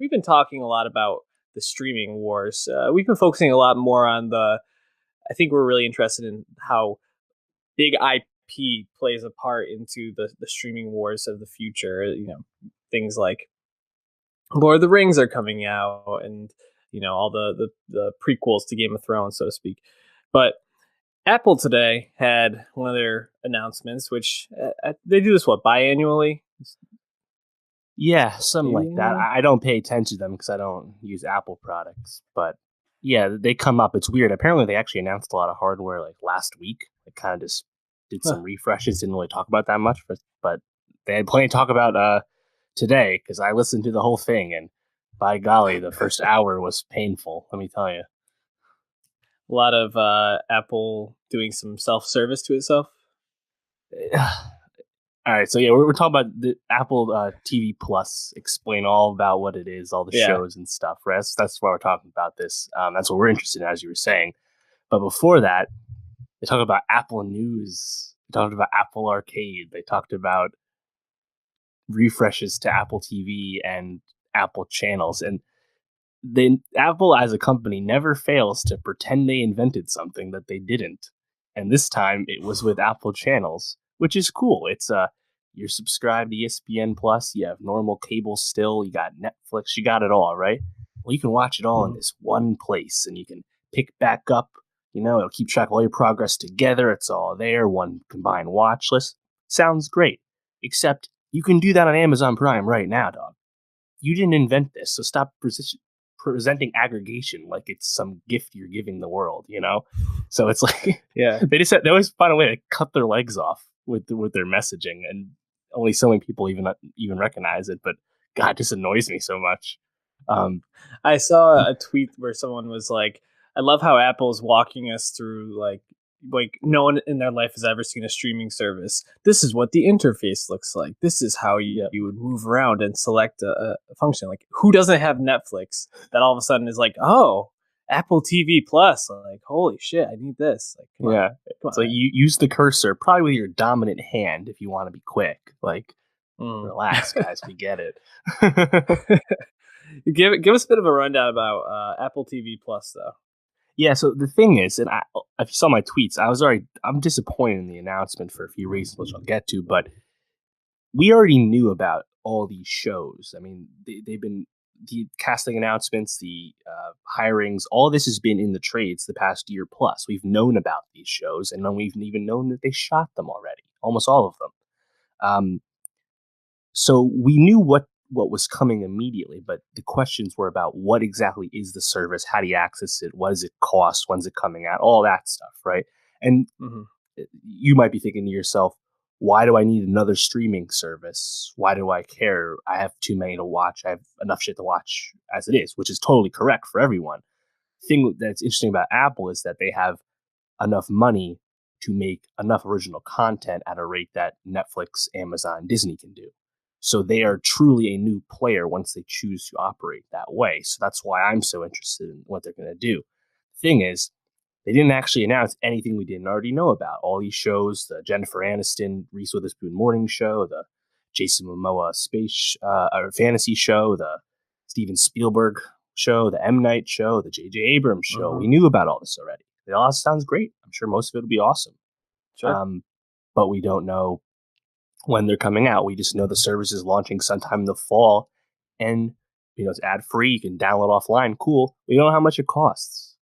we've been talking a lot about the streaming wars. We've been focusing a lot more on I think we're really interested in how big IP plays a part into the streaming wars of the future. Things like Lord of the Rings are coming out, and all the prequels to Game of Thrones, so to speak. But Apple today had one of their announcements, which they do this biannually. Yeah, something like that. Annually? I don't pay attention to them because I don't use Apple products. But yeah, they come up. It's weird. Apparently, they actually announced a lot of hardware like last week. They kind of just did Huh. some refreshes. Didn't really talk about that much, but they had plenty to talk about today because I listened to the whole thing, and by golly, the first hour was painful. Let me tell you. A lot of Apple doing some self-service to itself. All right, so yeah, we're talking about the Apple TV Plus. Explain all about what it is, all the Yeah. shows and stuff. Right? That's why we're talking about this. That's what we're interested in, as you were saying. But before that, they talked about Apple News. They talked about Apple Arcade. They talked about refreshes to Apple TV and Apple channels. And Apple as a company never fails to pretend they invented something that they didn't. And this time it was with Apple channels, which is cool. It's you're subscribed to ESPN Plus, you have normal cable still, you got Netflix, you got it all, right? Well, you can watch it all in this one place, and you can pick back up. It'll keep track of all your progress together. It's all there, one combined watch list. Sounds great. Except you can do that on Amazon Prime right now, dog. You didn't invent this, so stop presenting aggregation like it's some gift you're giving the world, So it's like, Yeah. they always find a way to cut their legs off with their messaging, and only so many people even recognize it. But God, it just annoys me so much. I saw a tweet where someone was like, "I love how Apple's walking us through like no one in their life has ever seen a streaming service. This is what the interface looks like. This is how you would move around and select a function. Like, who doesn't have Netflix that all of a sudden is like, oh, Apple TV Plus? Like, holy shit, I need this. Like, come on. So you use the cursor probably with your dominant hand if you want to be quick. Like, relax, guys, we get it. Give us a bit of a rundown about Apple TV Plus, though. Yeah, so the thing is, and if you saw my tweets, I'm disappointed in the announcement for a few reasons, which I'll get to, but we already knew about all these shows. I mean, they've been the casting announcements, the hirings, all this has been in the trades the past year plus. We've known about these shows, and then we've even known that they shot them already, almost all of them. So we knew what was coming immediately, but the questions were about what exactly is the service, how do you access it, what does it cost, when's it coming out, all that stuff, right? And you might be thinking to yourself, why do I need another streaming service? Why do I care? I have too many to watch. I have enough shit to watch as it is, which is totally correct for everyone. The thing that's interesting about Apple is that they have enough money to make enough original content at a rate that Netflix, Amazon, Disney can do. So they are truly a new player once they choose to operate that way. So that's why I'm so interested in what they're going to do. The thing is, they didn't actually announce anything we didn't already know about. All these shows, the Jennifer Aniston, Reese Witherspoon morning show, the Jason Momoa space or fantasy show, the Steven Spielberg show, the M. Night show, the J.J. Abrams show. We knew about all this already. It all sounds great. I'm sure most of it will be awesome. Sure. But we don't know when they're coming out. We just know the service is launching sometime in the fall, and it's ad free. You can download offline. Cool. We don't know how much it costs,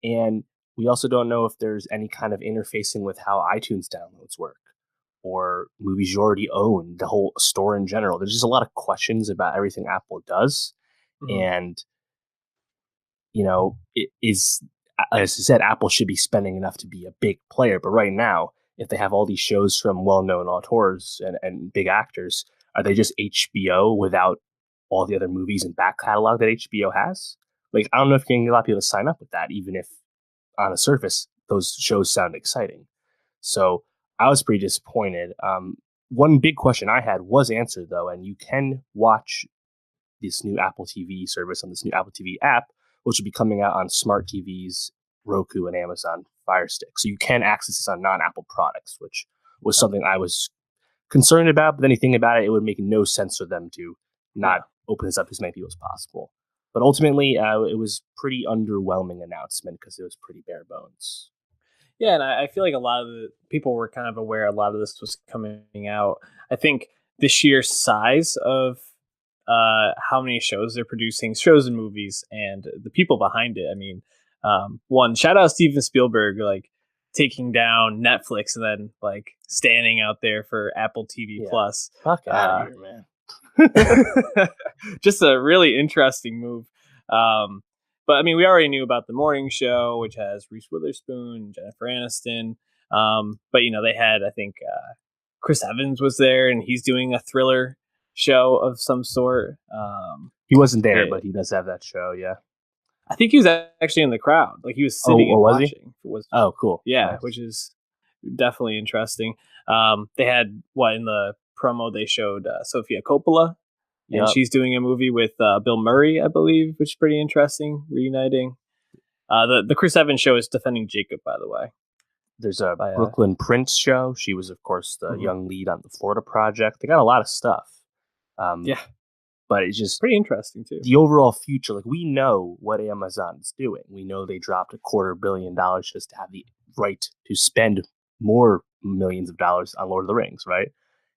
and we also don't know if there's any kind of interfacing with how iTunes downloads work or movies you already own, the whole store in general. There's just a lot of questions about everything Apple does, and it is, as I said, Apple should be spending enough to be a big player. But right now, if they have all these shows from well-known auteurs and big actors, are they just HBO without all the other movies and back catalog that HBO has? Like, I don't know if you can get a lot of people to sign up with that, even if on the surface those shows sound exciting. So I was pretty disappointed. One big question I had was answered, though, and you can watch this new Apple TV service on this new Apple TV app, which will be coming out on smart TVs, Roku, and Amazon Fire Stick. So you can access this on non-Apple products, which was something I was concerned about. But then you think about it, it would make no sense for them to not open this up to as many people as possible. But ultimately, it was pretty underwhelming announcement because it was pretty bare bones. Yeah, and I feel like a lot of the people were kind of aware a lot of this was coming out. I think the sheer size of how many shows they're producing, shows and movies, and the people behind it. I mean, one shout out Steven Spielberg, like taking down Netflix and then like standing out there for Apple TV Yeah, Plus. fuck out of Uh, here, man. just a really interesting move. But I mean, we already knew about the morning show, which has Reese Witherspoon, Jennifer Aniston. But you know, they had, I think, Chris Evans was there, and he's doing a thriller show of some sort. He wasn't there, It, but he does have that show. Yeah. I think he was actually in the crowd, like he was Oh, sitting or and was he? watching. Was Oh, cool. Yeah, Nice. which is definitely interesting. They had what in the promo they showed Sofia Coppola, and Yep. she's doing a movie with Bill Murray, I believe, which is pretty interesting, reuniting. The Chris Evans show is Defending Jacob, by the way. There's a By Brooklyn Prince show. She was, of course, the mhm. young lead on the Florida Project. They got a lot of stuff. Um, Yeah, but it's just pretty interesting too. the overall future. Like, we know what Amazon is doing. We know they dropped $250 million just to have the right to spend more millions of dollars on Lord of the Rings, right?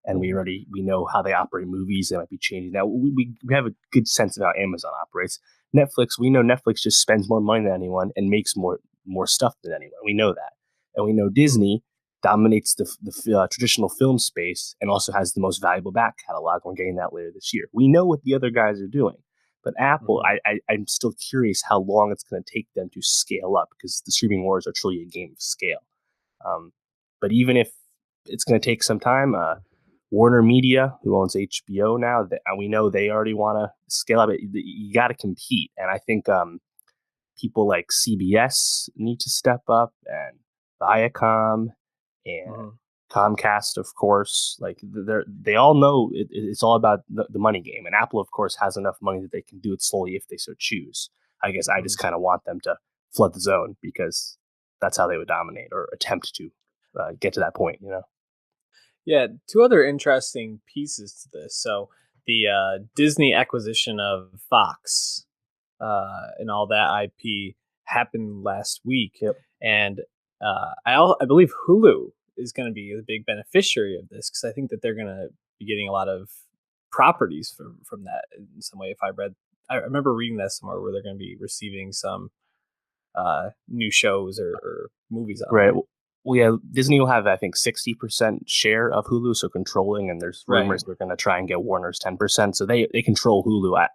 And Mhm. we know how they operate movies. They might be changing now. We have a good sense of how Amazon operates. Netflix, we know Netflix just spends more money than anyone and makes more stuff than anyone. We know that, and we know Mhm. Disney dominates the traditional film space and also has the most valuable back catalog. We're getting that later this year. We know what the other guys are doing, but Apple, Mhm. I'm still curious how long it's going to take them to scale up because the streaming wars are truly a game of scale. Um, but even if it's going to take some time, Warner Media, who owns HBO now, and we know they already want to scale up. You got to compete, and I think people like CBS need to step up, and Viacom, and Mhm. Comcast, of course. Like they all know it's all about the money game, and Apple, of course, has enough money that they can do it slowly if they so choose. I guess I Mhm. just kind of want them to flood the zone because that's how they would dominate or attempt to get to that point. You know. Yeah, two other interesting pieces to this. So the Disney acquisition of Fox and all that IP happened last week, Yep. and I believe Hulu is going to be a big beneficiary of this because I think that they're going to be getting a lot of properties from that in some way. If I remember reading that somewhere where they're going to be receiving some new shows or movies on Right. there. Well, yeah, Disney will have, I think, 60% share of Hulu, so controlling, and there's Right. rumors they're going to try and get Warner's 10%. So they control Hulu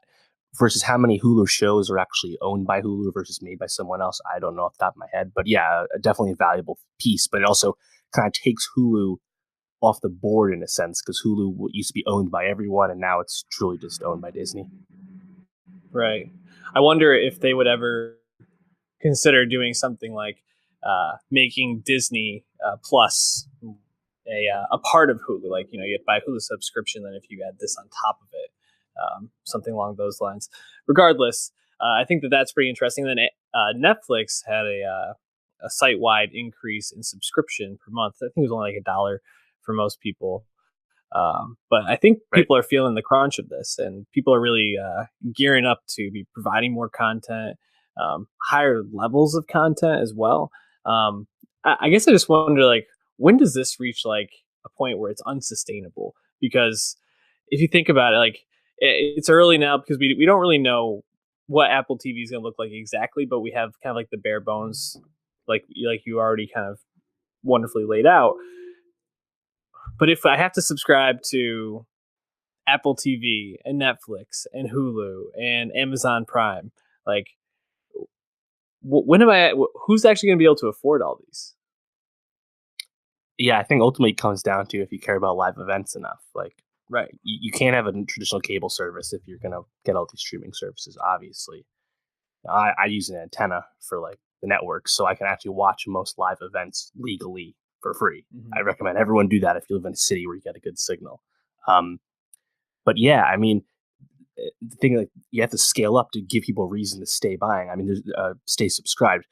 versus how many Hulu shows are actually owned by Hulu versus made by someone else. I don't know off the top of my head, but yeah, definitely a valuable piece. But it also kind of takes Hulu off the board in a sense because Hulu used to be owned by everyone, and now it's truly just owned by Disney. Right. I wonder if they would ever consider doing something like making Disney Plus a part of Hulu. Like you buy Hulu subscription, then if you add this on top of it, something along those lines. Regardless, I think that that's pretty interesting. Then Netflix had a site wide increase in subscription per month. I think it was only like $1 for most people. But I think Right. people are feeling the crunch of this, and people are really gearing up to be providing more content, higher levels of content as well. I guess I just wonder, like, when does this reach like a point where it's unsustainable? Because if you think about it, like, it's early now because we don't really know what Apple TV is going to look like exactly, but we have kind of like the bare bones, like you already kind of wonderfully laid out. But if I have to subscribe to Apple TV and Netflix and Hulu and Amazon Prime. Like, when am I? Who's actually going to be able to afford all these? Yeah, I think ultimately it comes down to if you care about live events enough. Like, Right. you can't have a traditional cable service if you're going to get all these streaming services, obviously. I use an antenna for like the network, so I can actually watch most live events legally for free. I Mm-hmm. recommend everyone do that if you live in a city where you get a good signal. Um, but yeah, I mean, the thing like you have to scale up to give people a reason to stay buying. I mean, there's stay subscribed.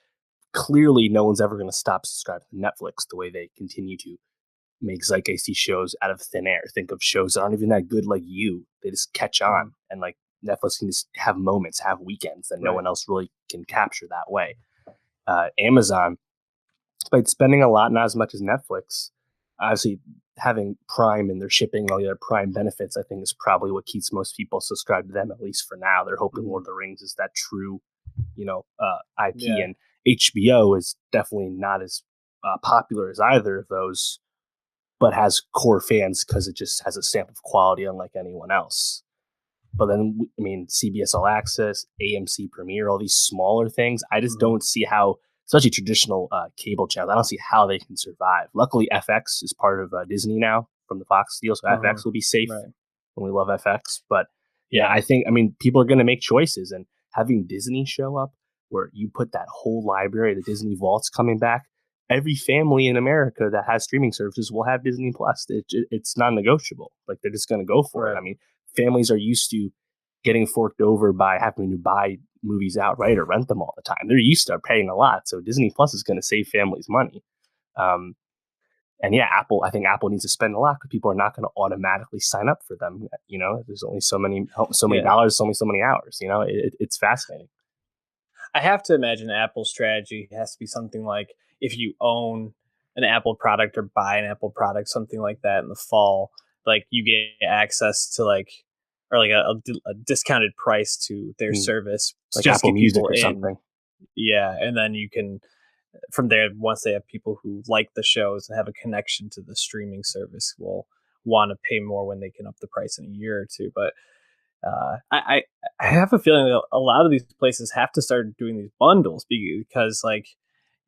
Clearly, no one's ever going to stop subscribing to Netflix the way they continue to make zeitgeisty shows out of thin air. Think of shows that aren't even that good, like You. They just catch on, Mm-hmm. and like Netflix can just have moments, have weekends that no Right. one else really can capture that way. Amazon, despite spending a lot, not as much as Netflix, obviously having Prime and their shipping and all the other Prime benefits, I think is probably what keeps most people subscribed to them, at least for now. They're hoping Mhm. Lord of the Rings is that true, IP, Yeah. and HBO is definitely not as popular as either of those, but has core fans because it just has a stamp of quality unlike anyone else. But then, I mean, CBS All Access, AMC Premiere, all these smaller things, I just Mhm. don't see how, especially traditional cable channels, I don't see how they can survive. Luckily, FX is part of Disney now from the Fox deal, so FX Mhm. will be safe, Right. and we love FX. But yeah, Yeah. I think, I mean, people are going to make choices, and having Disney show up where you put that whole library, the Disney Vaults coming back, every family in America that has streaming services will have Disney Plus. It's non negotiable. Like they're just going to go for it. Right. I mean, families are used to getting forked over by having to buy movies outright or rent them all the time. They're used to paying a lot, so Disney Plus is going to save families money. Um, and yeah, I think Apple needs to spend a lot because people are not going to automatically sign up for them. There's only so many Yeah. dollars, only so many hours. It's fascinating. I have to imagine Apple's strategy has to be something like if you own an Apple product or buy an Apple product, something like that in the fall, like you get access to like or like a discounted price to their Mm, service to like just Apple get Music people or in. something. Yeah, and then you can from there once they have people who like the shows and have a connection to the streaming service will want to pay more when they can up the price in a year or two. But I have a feeling that a lot of these places have to start doing these bundles because like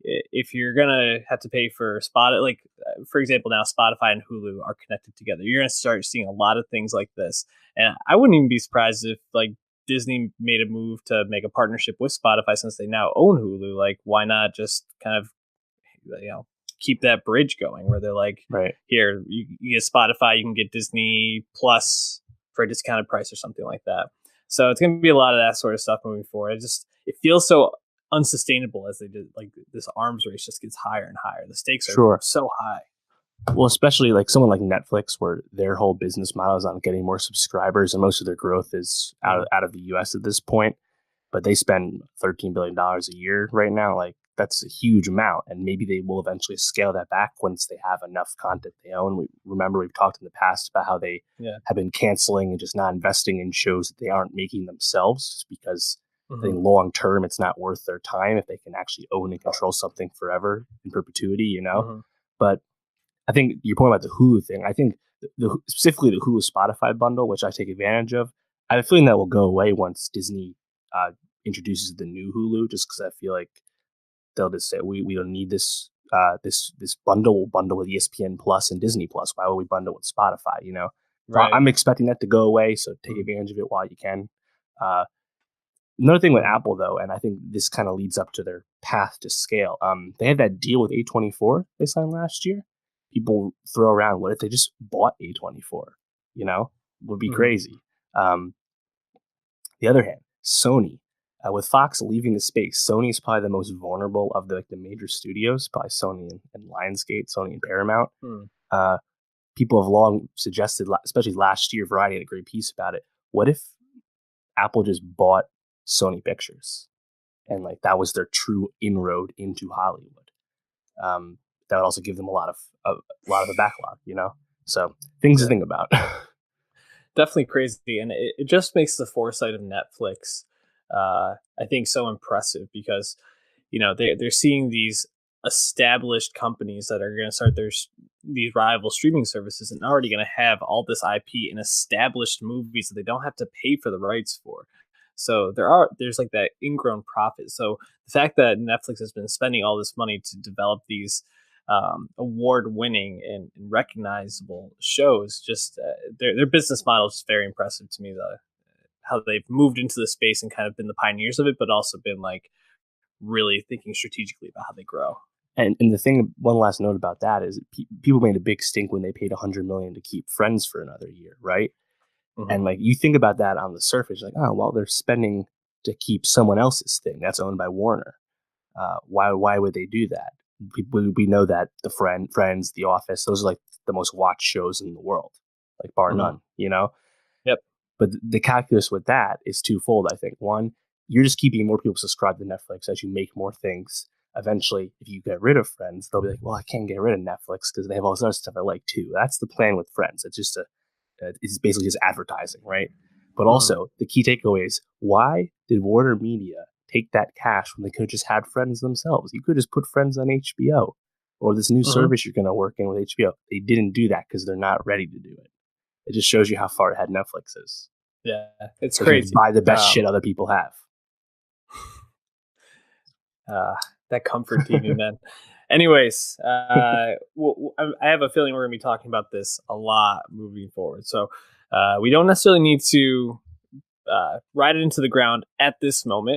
if you're gonna have to pay for like for example now Spotify and Hulu are connected together, you're gonna start seeing a lot of things like this, and I wouldn't even be surprised if like Disney made a move to make a partnership with Spotify since they now own Hulu. Like why not just kind of keep that bridge going where they're like, Right. here you get Spotify, you can get Disney Plus for a discounted price or something like that. So it's going to be a lot of that sort of stuff moving forward. It feels so unsustainable as they did like this arms race just gets higher and higher. The stakes are Sure. so high. Well, especially like someone like Netflix, where their whole business model is on getting more subscribers, and most of their growth is Mhm. out of the U.S. at this point. But they spend $13 billion a year right now. Like that's a huge amount, and maybe they will eventually scale that back once they have enough content they own. We've talked in the past about how they Yeah. have been canceling and just not investing in shows that they aren't making themselves, just because I Hmm. think long term it's not worth their time if they can actually own and control something forever in perpetuity. Hmm. But I think your point about the Hulu thing, I think specifically the Hulu Spotify bundle, which I take advantage of, I have a feeling that will go away once Disney uh, introduces the new Hulu, just because I feel like they'll just say we don't need this bundle. We'll bundle with ESPN Plus and Disney Plus. Why would we bundle with Spotify? So Right. I'm expecting that to go away. So take Hmm. advantage of it while you can. Uh, Another thing with Hmm. Apple, though, and I think this kind of leads up to their path to scale. They had that deal with A24 they signed last year. People throw around, what if they just bought A24? Would be Hmm. crazy. Um, the other hand, Sony, with Fox leaving the space, Sony is probably the most vulnerable of the major studios. Probably Sony and Lionsgate, Sony and Paramount. Hmm. Uh, People have long suggested, especially last year, Variety had a great piece about it. What if Apple just bought Sony Pictures? And like that was their true inroad into Hollywood. Um, that would also give them a lot of a backlog. So things to Yeah. think about. Definitely crazy, and it just makes the foresight of Netflix, I think, so impressive because they're seeing these established companies that are going to start these rival streaming services and already going to have all this IP and established movies that they don't have to pay for the rights for. So there's like that ingrown profit. So the fact that Netflix has been spending all this money to develop these award-winning and recognizable shows, just their business model is very impressive to me. How they've moved into the space and kind of been the pioneers of it, but also been like really thinking strategically about how they grow. And the thing, one last note about that is people made a big stink when they paid $100 million to keep Friends for another year, right? Hmm. And like you think about that on the surface, like, oh well, they're spending to keep someone else's thing that's owned by Warner. Why would they do that? We know that Friends, The Office, those are like the most watched shows in the world, like bar Hmm. none. Yep. But the calculus with that is twofold, I think. One, you're just keeping more people subscribed to Netflix as you make more things. Eventually, if you get rid of Friends, they'll be like, well, I can't get rid of Netflix because they have all this other stuff I like too. That's the plan with Friends. It's basically just advertising, right? But Mhm. also, the key takeaway is, why did Warner Media take that cash when they could have just had Friends themselves? You could just put Friends on HBO or this new Mhm. service you're going to work in with HBO. They didn't do that because they're not ready to do it. It just shows you how far ahead Netflix is. Yeah, it's They can just crazy. buy the best shit other people have. Uh, that comfort TV, man. Anyways, I have a feeling we're gonna be talking about this a lot moving forward. So we don't necessarily need to ride it into the ground at this moment.